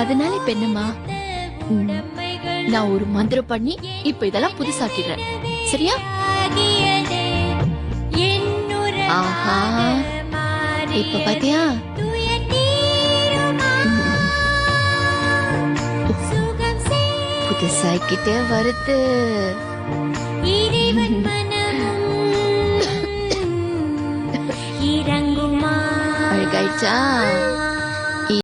அதனால இப்ப என்னம்மா? ம், நான் ஒரு மந்திரம் பண்ணி இப்ப இதெல்லாம் புதுசாக்கிடுறேன். சரியா? ஆஹா, இப்ப பாத்தியா? புதுசாக்கிட்டே வருது. அழகாயிடுச்சா?